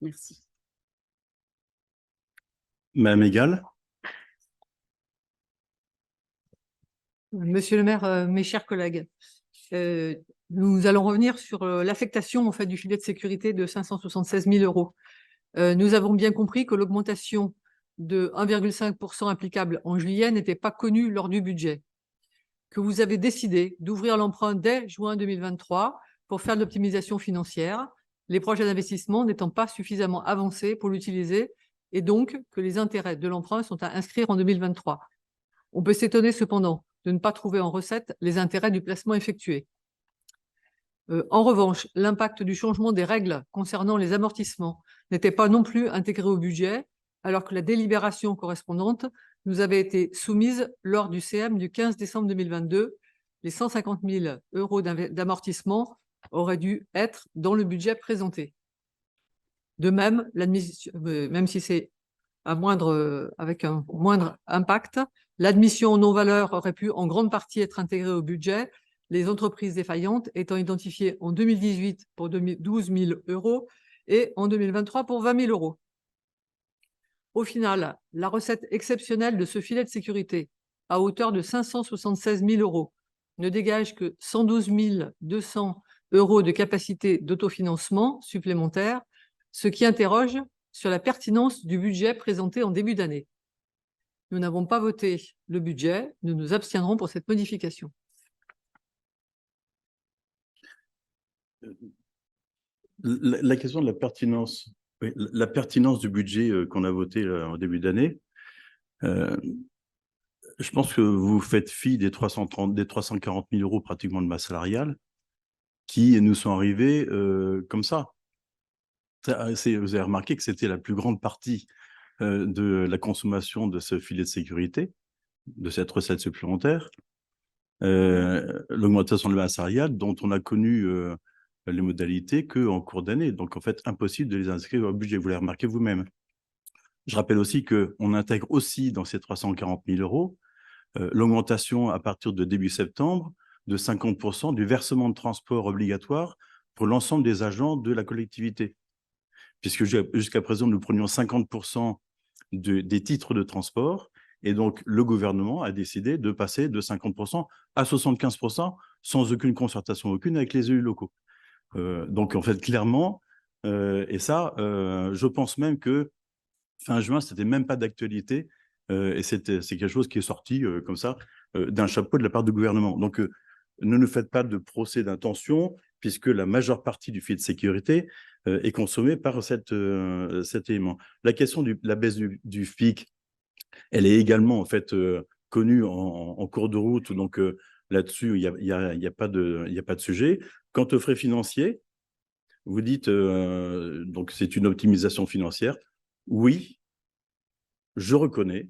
Merci. Madame Egal. Monsieur le maire, mes chers collègues, nous allons revenir sur l'affectation en fait, du filet de sécurité de 576 000 euros. Nous avons bien compris que l'augmentation de 1,5% applicable en juillet n'était pas connue lors du budget, que vous avez décidé d'ouvrir l'emprunt dès juin 2023 pour faire de l'optimisation financière, les projets d'investissement n'étant pas suffisamment avancés pour l'utiliser et donc que les intérêts de l'emprunt sont à inscrire en 2023. On peut s'étonner cependant de ne pas trouver en recette les intérêts du placement effectué. En revanche, l'impact du changement des règles concernant les amortissements n'était pas non plus intégré au budget, alors que la délibération correspondante nous avait été soumise lors du CM du 15 décembre 2022. Les 150 000 euros d'amortissement auraient dû être dans le budget présenté. De même, même si c'est avec un moindre impact, l'admission non-valeur aurait pu en grande partie être intégrée au budget, les entreprises défaillantes étant identifiées en 2018 pour 12 000 euros et en 2023 pour 20 000 euros. Au final, la recette exceptionnelle de ce filet de sécurité, à hauteur de 576 000 euros, ne dégage que 112 200 euros de capacité d'autofinancement supplémentaire, ce qui interroge sur la pertinence du budget présenté en début d'année. Nous n'avons pas voté le budget, nous nous abstiendrons pour cette modification. La question de la pertinence, oui, la pertinence du budget qu'on a voté en début d'année, je pense que vous faites fi des 340 000 euros pratiquement de masse salariale qui nous sont arrivés comme ça. Vous avez remarqué que c'était la plus grande partie de la consommation de ce filet de sécurité, de cette recette supplémentaire. L'augmentation de la masse salariale dont on a connu les modalités qu'en cours d'année. Donc, en fait, impossible de les inscrire au budget. Vous l'avez remarqué vous-même. Je rappelle aussi qu'on intègre aussi dans ces 340 000 euros l'augmentation à partir de début septembre de 50% du versement de transport obligatoire pour l'ensemble des agents de la collectivité. Puisque jusqu'à présent, nous prenions 50% des titres de transport. Et donc, le gouvernement a décidé de passer de 50% à 75% sans aucune concertation aucune avec les élus locaux. Donc, en fait, clairement, et ça, je pense même que fin juin, c'était même pas d'actualité et c'est quelque chose qui est sorti comme ça d'un chapeau de la part du gouvernement. Donc, ne nous faites pas de procès d'intention puisque la majeure partie du filet de sécurité est consommée par cet élément. La question de la baisse du FPIC, elle est également en fait connue en cours de route. Donc, là-dessus, il n'y a pas de sujet. Quant aux frais financiers, vous dites donc c'est une optimisation financière. Oui, je reconnais,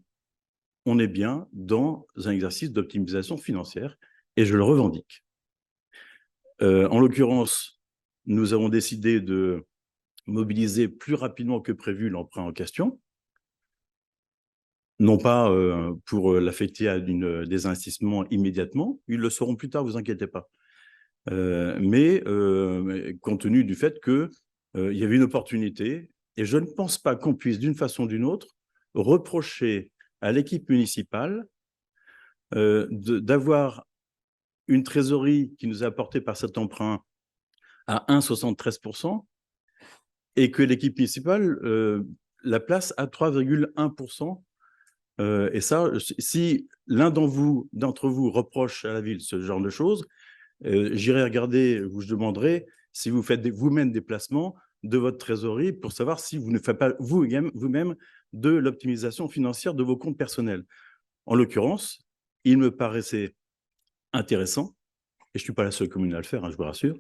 on est bien dans un exercice d'optimisation financière et je le revendique. En l'occurrence, nous avons décidé de mobiliser plus rapidement que prévu l'emprunt en question, non pas pour l'affecter à des investissements immédiatement, ils le seront plus tard, vous inquiétez pas. Mais compte tenu du fait qu'il y avait une opportunité, et je ne pense pas qu'on puisse d'une façon ou d'une autre reprocher à l'équipe municipale d'avoir une trésorerie qui nous est apportée par cet emprunt à 1,73% et que l'équipe municipale la place à 3,1%. Et ça, si l'un d'entre vous reproche à la ville ce genre de choses, j'irai regarder, je demanderai si vous faites vous-même des placements de votre trésorerie pour savoir si vous ne faites pas vous-même de l'optimisation financière de vos comptes personnels. En l'occurrence, il me paraissait intéressant, et je ne suis pas la seule commune à le faire, hein, je vous rassure,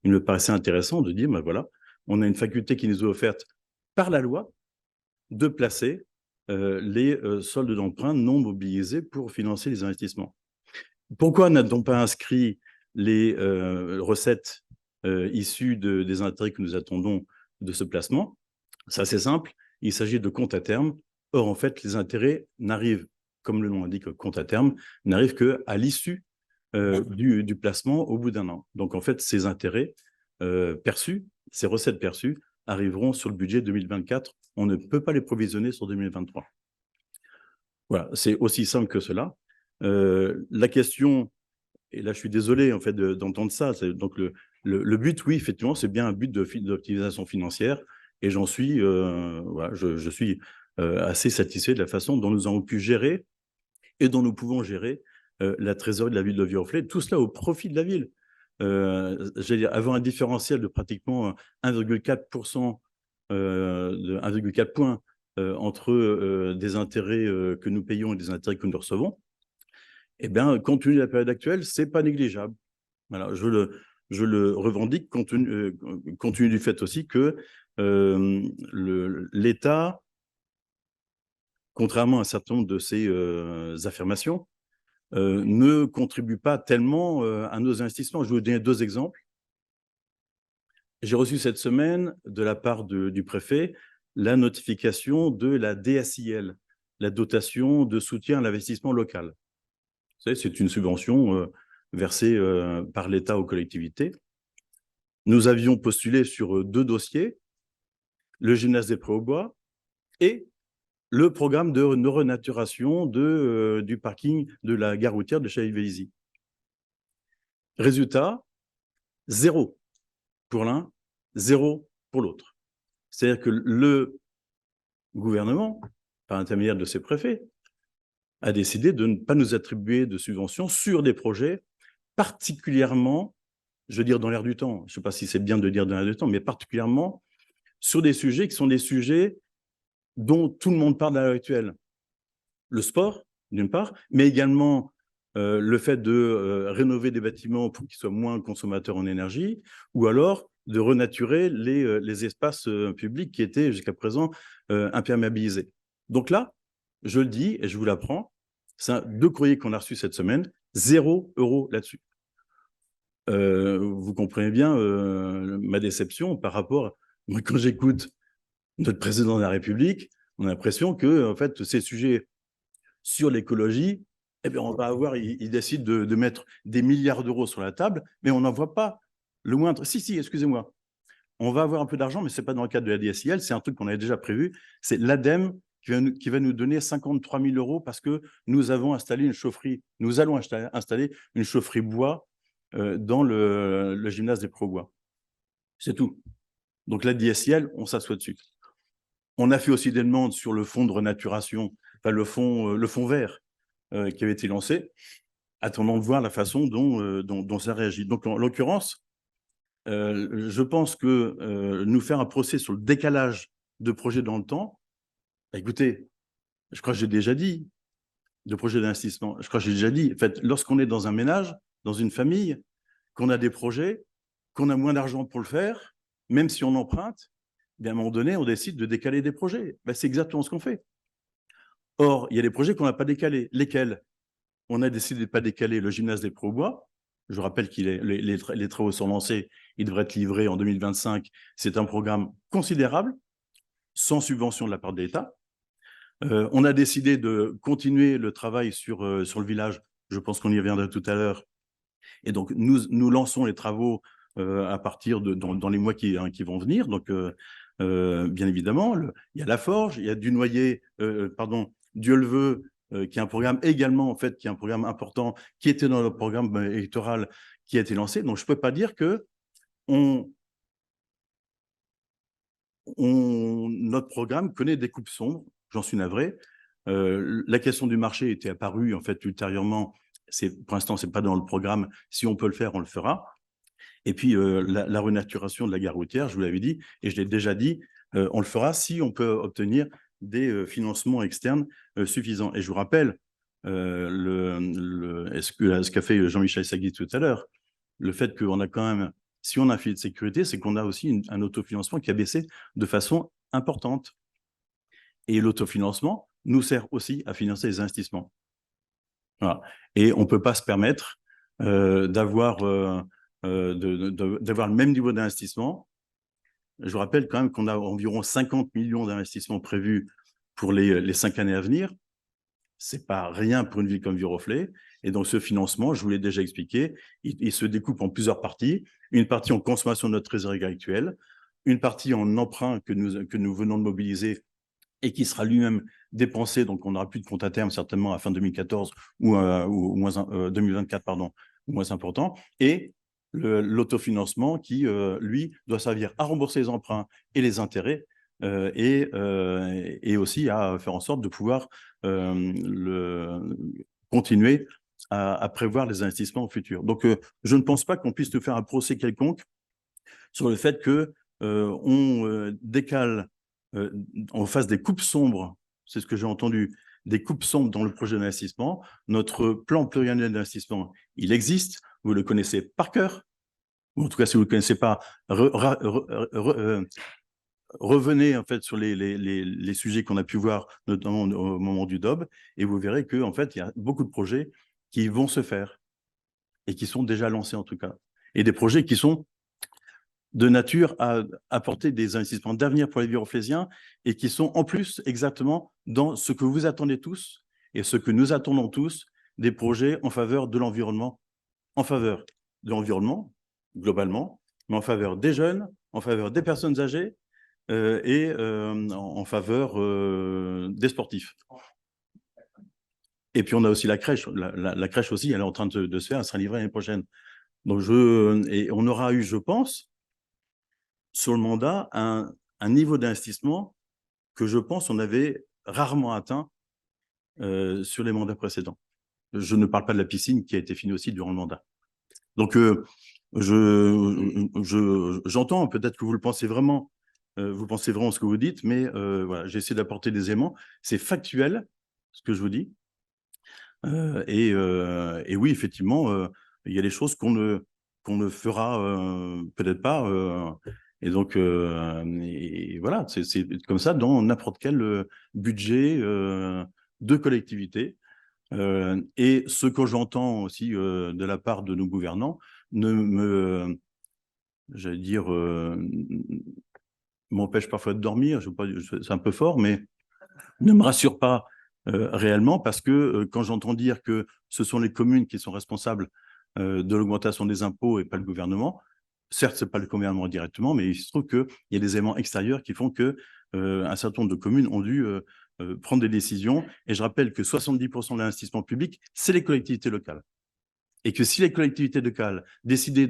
il me paraissait intéressant de dire, ben voilà, on a une faculté qui nous est offerte par la loi de placer les soldes d'emprunt non mobilisés pour financer les investissements. Pourquoi n'a-t-on pas inscrit les recettes issues des intérêts que nous attendons de ce placement? Ça, c'est simple, il s'agit de compte à terme. Or, en fait, les intérêts n'arrivent, comme le nom indique, compte à terme, n'arrivent qu'à l'issue du placement au bout d'un an. Donc, en fait, ces intérêts perçus, ces recettes perçues, arriveront sur le budget 2024. On ne peut pas les provisionner sur 2023. Voilà, c'est aussi simple que cela. La question, et là je suis désolé en fait d'entendre ça, donc le but, oui, effectivement, c'est bien un but d'optimisation financière, et j'en suis, voilà, je suis assez satisfait de la façon dont nous avons pu gérer et dont nous pouvons gérer la trésorerie de la ville de Viroflay, tout cela au profit de la ville. J'allais dire, avoir un différentiel de pratiquement 1,4%, de 1,4 points entre des intérêts que nous payons et des intérêts que nous recevons, eh bien, compte tenu de la période actuelle, ce n'est pas négligeable. Voilà, je le revendique compte tenu du fait aussi que l'État, contrairement à un certain nombre de ses affirmations, ne contribue pas tellement à nos investissements. Je vais vous donner 2 exemples. J'ai reçu cette semaine, de la part du préfet, la notification de la DSIL, la dotation de soutien à l'investissement local. Vous savez, c'est une subvention versée par l'État aux collectivités. Nous avions postulé sur 2 dossiers, le gymnase des Prés-aux-Bois et le programme de renaturation du parking de la gare routière de Châilly-Vélizy. Résultat, 0 pour l'un, 0 pour l'autre. C'est-à-dire que le gouvernement, par l'intermédiaire de ses préfets, a décidé de ne pas nous attribuer de subventions sur des projets particulièrement, je veux dire dans l'air du temps, je ne sais pas si c'est bien de dire dans l'air du temps, mais particulièrement sur des sujets qui sont des sujets dont tout le monde parle à l'heure actuelle. Le sport, d'une part, mais également le fait de rénover des bâtiments pour qu'ils soient moins consommateurs en énergie, ou alors de renaturer les espaces publics qui étaient jusqu'à présent imperméabilisés. Donc là, je le dis et je vous l'apprends, c'est 2 courriers qu'on a reçus cette semaine, 0 € là-dessus. Vous comprenez bien ma déception par rapport, moi quand j'écoute notre président de la République, on a l'impression que en fait, ces sujets sur l'écologie, eh bien, on va avoir, il décide de mettre des milliards d'euros sur la table, mais on n'en voit pas le moindre. Si, excusez-moi. On va avoir un peu d'argent, mais ce n'est pas dans le cadre de la DSIL, c'est un truc qu'on avait déjà prévu. C'est l'ADEME qui va nous donner 53 000 € parce que nous avons installé une chaufferie, nous allons installer une chaufferie bois dans le gymnase des Prés-aux-Bois. C'est tout. Donc la DSIL, on s'assoit dessus. On a fait aussi des demandes sur le fonds de renaturation, enfin le fonds vert qui avait été lancé, attendant de voir la façon dont ça réagit. Donc en l'occurrence, je pense que nous faire un procès sur le décalage de projets dans le temps, écoutez, je crois que j'ai déjà dit, de projets d'investissement, je crois que j'ai déjà dit, en fait, lorsqu'on est dans un ménage, dans une famille, qu'on a des projets, qu'on a moins d'argent pour le faire, même si on emprunte, bien, à un moment donné, on décide de décaler des projets. Ben, c'est exactement ce qu'on fait. Or, il y a des projets qu'on n'a pas décalés. Lesquels? On a décidé de ne pas décaler le gymnase des Prés-aux-Bois. Je rappelle que les travaux sont lancés, ils devraient être livrés en 2025. C'est un programme considérable, sans subvention de la part de l'État. On a décidé de continuer le travail sur le village. Je pense qu'on y reviendra tout à l'heure. Et donc, nous lançons les travaux à partir dans les mois qui vont venir. Donc, bien évidemment, il y a la forge, il y a Dieu le veut, qui est un programme également, en fait, qui est un programme important, qui était dans le programme électoral qui a été lancé. Donc, je ne peux pas dire que notre programme connaît des coupes sombres, j'en suis navré. La question du marché était apparue, en fait, ultérieurement. Pour l'instant, ce n'est pas dans le programme. Si on peut le faire, on le fera. Et puis, la renaturation de la gare routière, je vous l'avais dit, et je l'ai déjà dit, on le fera si on peut obtenir des financements externes suffisants. Et je vous rappelle ce qu'a fait Jean-Michel Sagui tout à l'heure, le fait qu'on a quand même, si on a un filet de sécurité, c'est qu'on a aussi un autofinancement qui a baissé de façon importante. Et l'autofinancement nous sert aussi à financer les investissements. Voilà. Et on ne peut pas se permettre d'avoir le même niveau d'investissement. Je vous rappelle quand même qu'on a environ 50 millions d'investissements prévus pour les 5 années à venir. Ce n'est pas rien pour une ville comme Viroflay. Et donc, ce financement, je vous l'ai déjà expliqué, il se découpe en plusieurs parties. Une partie en consommation de notre trésorerie actuelle, une partie en emprunt que nous venons de mobiliser et qui sera lui-même dépensé, donc on n'aura plus de compte à terme certainement à fin 2014 ou moins 2024, pardon, ou moins important, et l'autofinancement qui, lui, doit servir à rembourser les emprunts et les intérêts, et aussi à faire en sorte de pouvoir continuer à prévoir les investissements au futur. Donc, je ne pense pas qu'on puisse te faire un procès quelconque sur le fait que on décale, on fasse des coupes sombres, c'est ce que j'ai entendu, des coupes sombres dans le projet d'investissement. Notre plan pluriannuel d'investissement, il existe, vous le connaissez par cœur, ou en tout cas, si vous ne le connaissez pas, revenez en fait sur les sujets qu'on a pu voir, notamment au moment du DOB, et vous verrez qu'en fait, il y a beaucoup de projets qui vont se faire et qui sont déjà lancés en tout cas. Et des projets qui sont de nature à apporter des investissements d'avenir pour les Viroflésiens et qui sont en plus exactement dans ce que vous attendez tous et ce que nous attendons tous, des projets en faveur de l'environnement, globalement, mais en faveur des jeunes, en faveur des personnes âgées et en faveur des sportifs. Et puis on a aussi la crèche. La crèche aussi, elle est en train de se faire, elle sera livrée l'année prochaine. Donc et on aura eu, je pense, sur le mandat, un niveau d'investissement que je pense on avait rarement atteint sur les mandats précédents. Je ne parle pas de la piscine qui a été finie aussi durant le mandat. Donc, j'entends peut-être que vous le pensez vraiment, vous pensez vraiment ce que vous dites, mais voilà, j'essaie d'apporter des éléments. C'est factuel, ce que je vous dis. Et oui, effectivement, il y a des choses qu'on ne fera peut-être pas. Et donc, et voilà, c'est comme ça dans n'importe quel budget de collectivité. Et ce que j'entends aussi de la part de nos gouvernants j'allais dire, m'empêche parfois de dormir, c'est un peu fort, mais ne me rassure pas réellement parce que quand j'entends dire que ce sont les communes qui sont responsables de l'augmentation des impôts et pas le gouvernement, certes, ce n'est pas le gouvernement directement, mais il se trouve qu'il y a des éléments extérieurs qui font que un certain nombre de communes ont dû prendre des décisions. Et je rappelle que 70% de l'investissement public, c'est les collectivités locales. Et que si les collectivités locales décidaient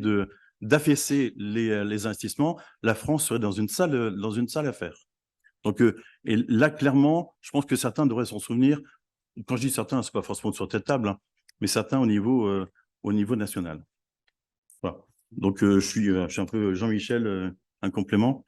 d'affaisser les investissements, la France serait dans une sale affaire. Donc, et là, clairement, je pense que certains devraient s'en souvenir. Quand je dis certains, ce n'est pas forcément sur cette table, hein, mais certains au niveau national. Voilà. Donc, je suis un peu Jean-Michel, un complément.